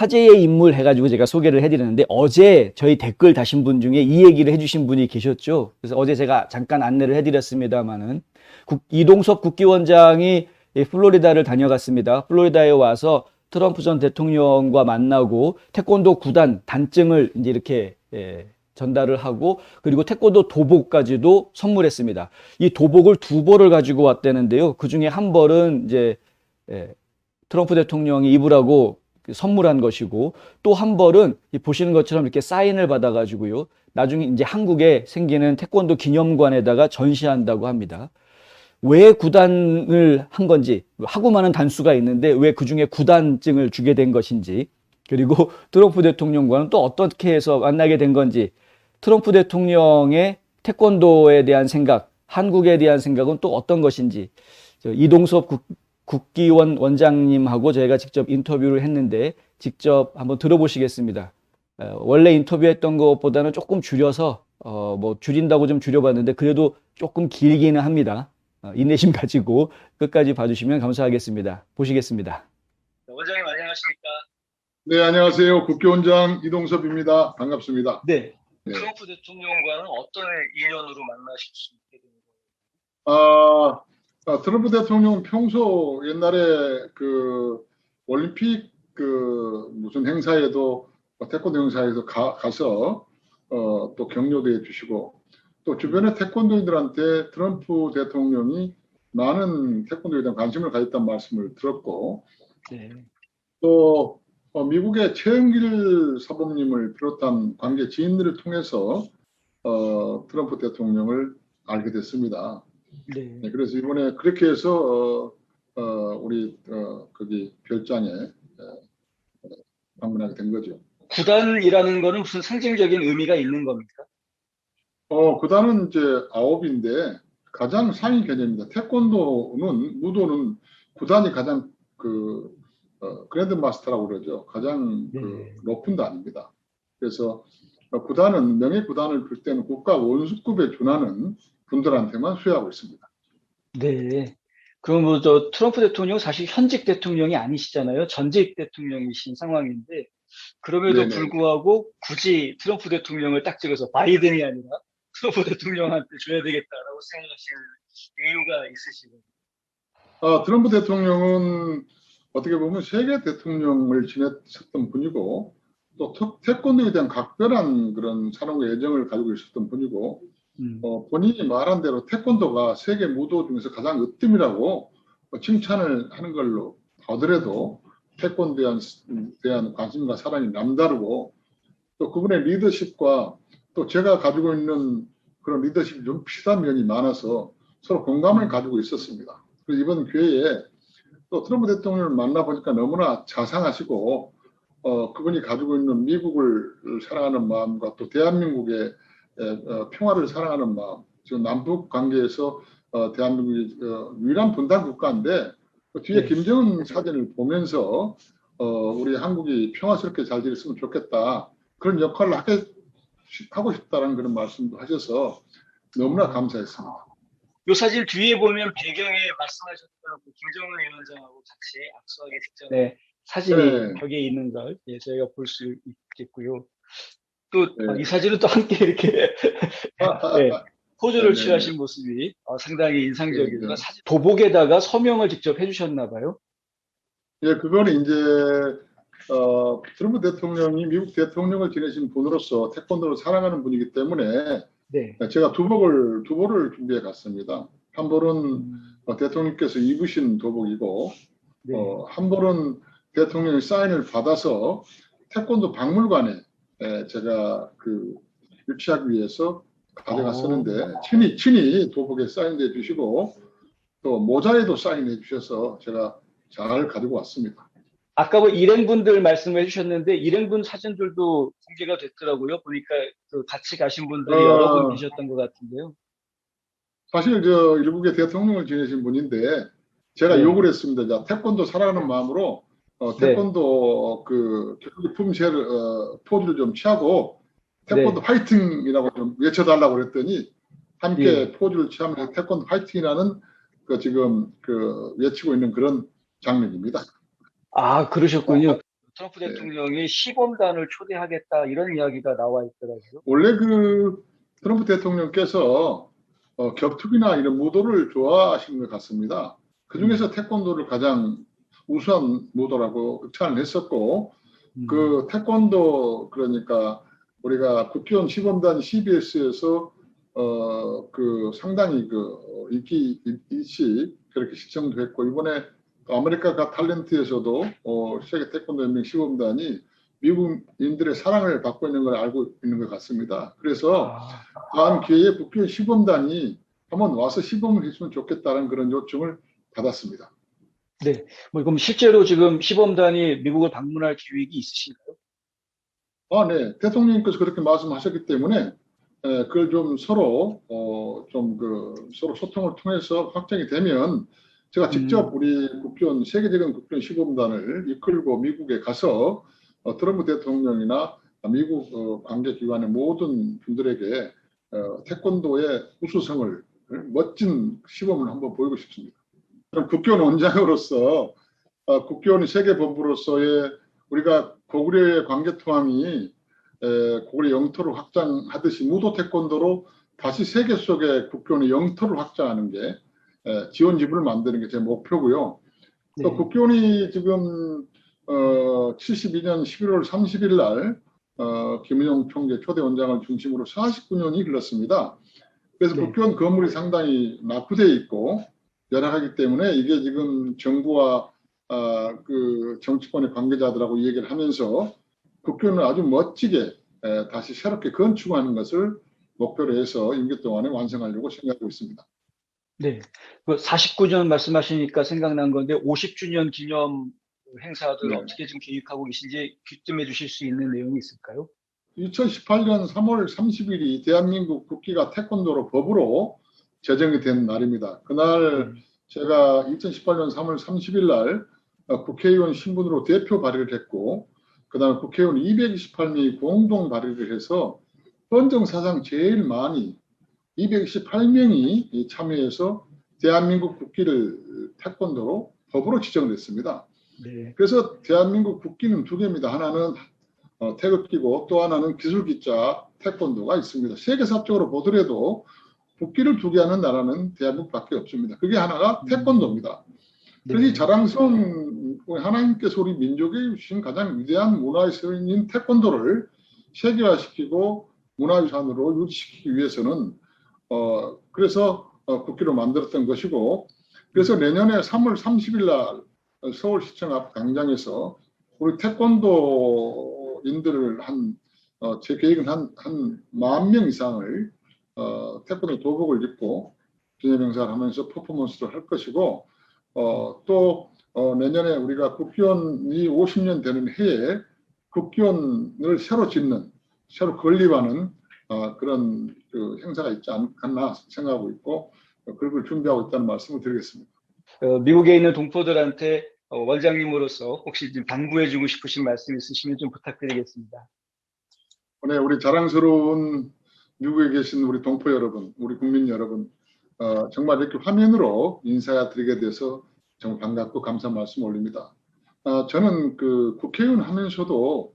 화제의 인물 해가지고 제가 소개를 해드렸는데 어제 저희 댓글 다신 분 중에 이 얘기를 해주신 분이 계셨죠. 그래서 어제 제가 잠깐 안내를 해드렸습니다만은 이동섭 국기원장이 플로리다를 다녀갔습니다. 플로리다에 와서 트럼프 전 대통령과 만나고 태권도 구단 단증을 이제 이렇게 전달을 하고 그리고 태권도 도복까지도 선물했습니다. 이 도복을 2벌을 가지고 왔다는데요. 그 중에 한 벌은 이제 트럼프 대통령이 입으라고 선물한 것이고 또 한 벌은 보시는 것처럼 이렇게 사인을 받아가지고요. 나중에 이제 한국에 생기는 태권도 기념관에다가 전시한다고 합니다. 왜 구단을 한 건지 하고 많은 단수가 있는데 왜 그중에 구단증을 주게 된 것인지 그리고 트럼프 대통령과는 또 어떻게 해서 만나게 된 건지 트럼프 대통령의 태권도에 대한 생각, 한국에 대한 생각은 또 어떤 것인지 이동섭 국기원 원장님하고 저희가 직접 인터뷰를 했는데 직접 한번 들어보시겠습니다. 원래 인터뷰했던 것보다는 조금 줄여서 뭐 줄인다고 좀 줄여봤는데 그래도 조금 길기는 합니다. 인내심 가지고 끝까지 봐주시면 감사하겠습니다. 보시겠습니다. 원장님 안녕하십니까? 네, 안녕하세요. 국기원장 이동섭입니다. 반갑습니다. 네. 트럼프 대통령과는 어떤 인연으로 만나실 수 있게 된 거예요? 트럼프 대통령은 평소 옛날에 그 올림픽 그 무슨 행사에도 태권도 행사에도 가서 또 격려도 해주시고 또 주변의 태권도인들한테 트럼프 대통령이 많은 태권도에 대한 관심을 가졌다는 말씀을 들었고 네. 또 미국의 최영길 사범님을 비롯한 관계 지인들을 통해서 트럼프 대통령을 알게 됐습니다. 네. 네, 그래서 이번에 그렇게 해서 우리 거기 별장에 방문하게 된 거죠. 구단이라는 거는 무슨 상징적인 의미가 있는 겁니까? 구단은 이제 9인데 가장 상위 개념입니다. 태권도는 무도는 구단이 가장 그 그랜드 마스터라고 그러죠. 가장 그 높은 단입니다. 그래서 구단은 명예 구단을 줄 때는 국가 원수급에 준하는 분들한테만 수여하고 있습니다. 네. 그럼 뭐 저 트럼프 대통령 사실 현직 대통령이 아니시잖아요. 전직 대통령이신 상황인데 그럼에도 네네. 불구하고 굳이 트럼프 대통령을 딱 찍어서 바이든이 아니라 트럼프 대통령한테 줘야 되겠다라고 생각하시는 이유가 있으시거든요. 트럼프 대통령은 어떻게 보면 세계 대통령을 지냈었던 분이고 또 태권도에 대한 각별한 그런 사랑과 애정을 가지고 있었던 분이고 본인이 말한 대로 태권도가 세계 무도 중에서 가장 으뜸이라고 칭찬을 하는 걸로 하더라도 태권도에 대한 관심과 사랑이 남다르고 또 그분의 리더십과 또 제가 가지고 있는 그런 리더십이 좀 비슷한 면이 많아서 서로 공감을 가지고 있었습니다. 그래서 이번 기회에 또 트럼프 대통령을 만나보니까 너무나 자상하시고 그분이 가지고 있는 미국을 사랑하는 마음과 또 대한민국의 평화를 사랑하는 마음, 지금 남북 관계에서 대한민국이 유일한 분단 국가인데 그 뒤에 김정은 사진을 보면서 우리 한국이 평화스럽게 잘 지냈으면 좋겠다. 그런 역할을 하고 싶다는 그런 말씀도 하셔서 너무나 감사했습니다. 이 사진 뒤에 보면 배경에 말씀하셨던 그 김정은 위원장하고 같이 악수하기 직전에 사진이 벽에 있는 걸 저희가 볼 수 있겠고요. 또 이 사진은 또 함께 이렇게 포즈를 취하신 모습이 상당히 인상적이고 사진 도복에다가 서명을 직접 해주셨나 봐요. 예, 그거는 이제 트럼프 대통령이 미국 대통령을 지내신 분으로서 태권도를 사랑하는 분이기 때문에 제가 두 벌을 준비해 갔습니다. 한 벌은 대통령께서 입으신 도복이고 한 벌은 대통령의 사인을 받아서 태권도 박물관에 제가 그 유치하기 위해서 가져갔었는데 친히 도복에 사인해 주시고 또 모자에도 사인해 주셔서 제가 잘 가지고 왔습니다. 아까 뭐 일행분들 말씀해 주셨는데 일행분 사진들도 공개가 됐더라고요. 보니까 그 같이 가신 분들이 여러 분 계셨던 것 같은데요. 사실 저 일국의 대통령을 지내신 분인데 제가 욕을 했습니다. 자, 태권도 사랑하는 마음으로 태권도 그 품새를 포즈를 좀 취하고 태권도 화이팅이라고 좀 외쳐달라고 그랬더니 함께 포즈를 취하면서 태권도 화이팅이라는 그 지금 그 외치고 있는 그런 장면입니다. 아, 그러셨군요. 트럼프 네. 대통령이 시범단을 초대하겠다 이런 이야기가 나와 있더라고요. 원래 그 트럼프 대통령께서 격투기나 이런 무도를 좋아하시는 것 같습니다. 그 중에서 태권도를 가장 우수한 무도라고 칭찬을 했었고, 그 태권도 그러니까 우리가 국기원 시범단 CBS에서 그 상당히 그 인기 있이 그렇게 시청도 했고, 이번에 또 아메리카 가 탤런트에서도 세계 태권도 연맹 시범단이 미국인들의 사랑을 받고 있는 걸 알고 있는 것 같습니다. 그래서 다음 기회에 국기원 시범단이 한번 와서 시범을 했으면 좋겠다는 그런 요청을 받았습니다. 네, 뭐 그럼 실제로 지금 시범단이 미국을 방문할 계획이 있으신가요? 네. 대통령님께서 그렇게 말씀하셨기 때문에 그걸 좀 서로 서로 소통을 통해서 확정이 되면 제가 직접 우리 국기원 세계적인 국기원 시범단을 이끌고 미국에 가서 트럼프 대통령이나 미국 관계기관의 모든 분들에게 태권도의 우수성을 멋진 시범을 한번 보이고 싶습니다. 그럼 국기원 원장으로서 국기원 세계본부로서의 우리가 고구려의 관계통합이 고구려 영토를 확장하듯이 무도 태권도로 다시 세계 속에 국기원의 영토를 확장하는 게 지원지부를 만드는 게 제 목표고요. 네. 또 국기원이 지금 72년 11월 30일 날 김은영 총재 초대 원장을 중심으로 49년이 흘렀습니다. 그래서 네. 국기원 건물이 상당히 낙후되어 있고 열악하기 때문에 이게 지금 정부와 그 정치권의 관계자들하고 얘기를 하면서 국기원을 아주 멋지게 다시 새롭게 건축하는 것을 목표로 해서 임기 동안에 완성하려고 생각하고 있습니다. 네. 그 49년 말씀하시니까 생각난 건데 50주년 기념 행사들 네. 어떻게 좀 계획하고 계신지 귀뜸해 주실 수 있는 내용이 있을까요? 2018년 3월 30일이 대한민국 국기가 태권도로 법으로 제정이 된 날입니다. 그날 제가 2018년 3월 30일 날 국회의원 신분으로 대표 발의를 했고, 그 다음에 국회의원 228명이 공동 발의를 해서 헌정사상 제일 많이 228명이 참여해서 대한민국 국기를 태권도로 법으로 지정됐습니다. 네. 그래서 대한민국 국기는 두 개입니다. 하나는 태극기고 또 하나는 기술기자 태권도가 있습니다. 세계사적으로 보더라도 국기를 두 개 하는 나라는 대한민국밖에 없습니다. 그게 하나가 태권도입니다. 그래서 이 자랑스러운 하나님께서 우리 민족에 주신 가장 위대한 문화유산인 태권도를 세계화시키고 문화유산으로 유지시키기 위해서는 그래서 국기로 만들었던 것이고, 그래서 내년에 3월 30일 날 서울시청 앞 광장에서 우리 태권도인들을 제 계획은 한 10,000명 이상을 태권도 도복을 입고 기념행사를 하면서 퍼포먼스를 할 것이고, 또 내년에 우리가 국기원이 50년 되는 해에 국기원을 새로 짓는, 새로 건립하는 그런 그 행사가 있지 않나 생각하고 있고, 그걸 준비하고 있다는 말씀을 드리겠습니다. 미국에 있는 동포들한테 원장님으로서 혹시 좀 당부해주고 싶으신 말씀 있으시면 좀 부탁드리겠습니다. 네, 우리 자랑스러운 미국에 계신 우리 동포 여러분, 우리 국민 여러분, 정말 이렇게 화면으로 인사드리게 돼서 정말 반갑고 감사 말씀 올립니다. 저는 그 국회의원 하면서도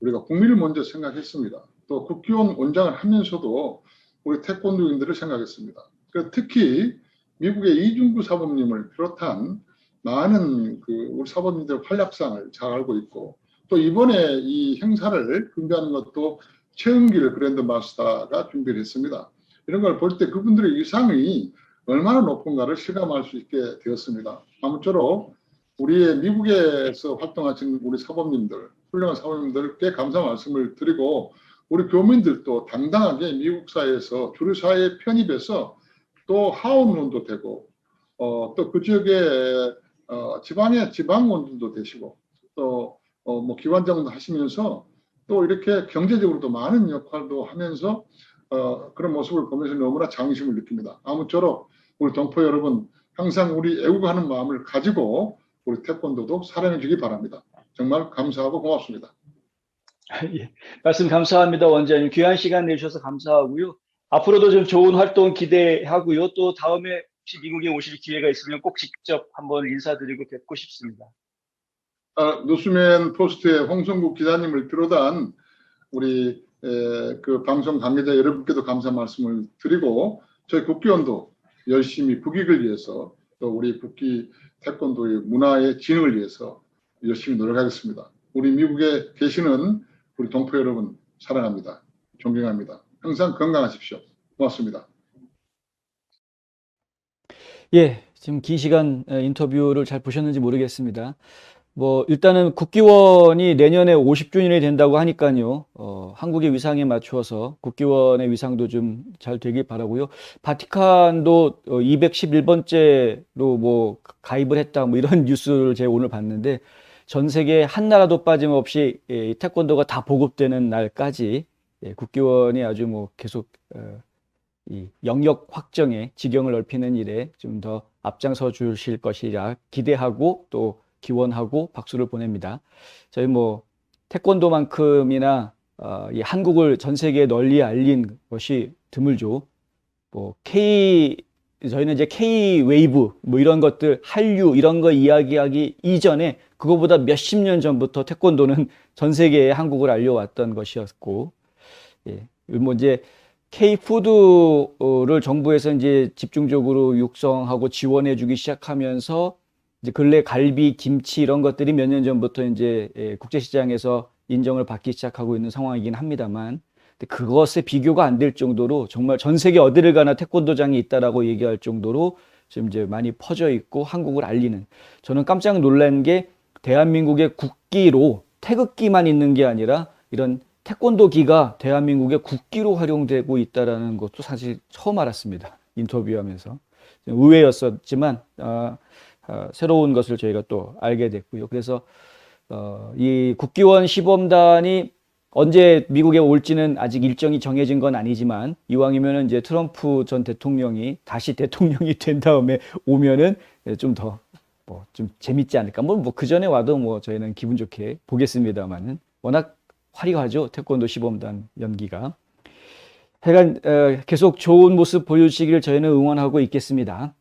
우리가 국민을 먼저 생각했습니다. 또 국기원 원장을 하면서도 우리 태권도인들을 생각했습니다. 특히 미국의 이중구 사범님을 비롯한 많은 우리 사범님들 활약상을 잘 알고 있고, 또 이번에 이 행사를 준비하는 것도 최은길 그랜드 마스터가 준비를 했습니다. 이런 걸 볼 때 그분들의 위상이 얼마나 높은가를 실감할 수 있게 되었습니다. 아무쪼록 우리의 미국에서 활동하신 우리 사범님들, 훌륭한 사범님들께 감사 말씀을 드리고, 우리 교민들도 당당하게 미국 사회에서 주류 사회에 편입해서 또 하원원도 되고, 또 그 지역에 지방의 지방원들도 되시고, 또 뭐 기관장도 하시면서 또 이렇게 경제적으로도 많은 역할도 하면서 그런 모습을 보면서 너무나 자긍심을 느낍니다. 아무쪼록 우리 동포 여러분 항상 우리 애국하는 마음을 가지고 우리 태권도도 사랑해 주기 바랍니다. 정말 감사하고 고맙습니다. 예, 말씀 감사합니다, 원장님. 귀한 시간 내주셔서 감사하고요. 앞으로도 좀 좋은 활동 기대하고요. 또 다음에 혹시 미국에 오실 기회가 있으면 꼭 직접 한번 인사드리고 뵙고 싶습니다. 뉴스맨 포스트의 홍성국 기자님을 비롯한 우리 그 방송 관계자 여러분께도 감사 말씀을 드리고 저희 국기원도 열심히 국익을 위해서 또 우리 국기 태권도의 문화의 진흥을 위해서 열심히 노력하겠습니다. 우리 미국에 계시는 우리 동포 여러분 사랑합니다. 존경합니다. 항상 건강하십시오. 고맙습니다. 예, 지금 긴 시간 인터뷰를 잘 보셨는지 모르겠습니다. 뭐 일단은 국기원이 내년에 50주년이 된다고 하니까요. 한국의 위상에 맞추어서 국기원의 위상도 좀 잘 되길 바라고요. 바티칸도 211번째로 뭐 가입을 했다 뭐 이런 뉴스를 제가 오늘 봤는데 전 세계 한 나라도 빠짐없이 태권도가 다 보급되는 날까지 국기원이 아주 뭐 계속 이 영역 확정에 지경을 넓히는 일에 좀 더 앞장서 주실 것이라 기대하고 또 기원하고 박수를 보냅니다. 저희 뭐 태권도만큼이나 이 한국을 전 세계에 널리 알린 것이 드물죠. 뭐 저희는 이제 K 웨이브 뭐 이런 것들 한류 이런 거 이야기하기 이전에 그거보다 몇십 년 전부터 태권도는 전 세계에 한국을 알려왔던 것이었고, 예, 뭐 이제 K-푸드를 정부에서 이제 집중적으로 육성하고 지원해주기 시작하면서 이제 근래 갈비, 김치 이런 것들이 몇 년 전부터 이제 국제시장에서 인정을 받기 시작하고 있는 상황이긴 합니다만, 그것에 비교가 안 될 정도로 정말 전 세계 어디를 가나 태권도장이 있다라고 얘기할 정도로 지금 이제 많이 퍼져 있고 한국을 알리는, 저는 깜짝 놀란 게 대한민국의 국기로 태극기만 있는 게 아니라 이런 태권도기가 대한민국의 국기로 활용되고 있다라는 것도 사실 처음 알았습니다. 인터뷰하면서. 의외였었지만 새로운 것을 저희가 또 알게 됐고요. 그래서 이 국기원 시범단이 언제 미국에 올지는 아직 일정이 정해진 건 아니지만 이왕이면은 이제 트럼프 전 대통령이 다시 대통령이 된 다음에 오면은 좀 더 뭐 좀 재밌지 않을까. 뭐 그 전에 와도 뭐 저희는 기분 좋게 보겠습니다만은 워낙 화려하죠. 태권도 시범단 연기가. 하여간 계속 좋은 모습 보여주시기를 저희는 응원하고 있겠습니다.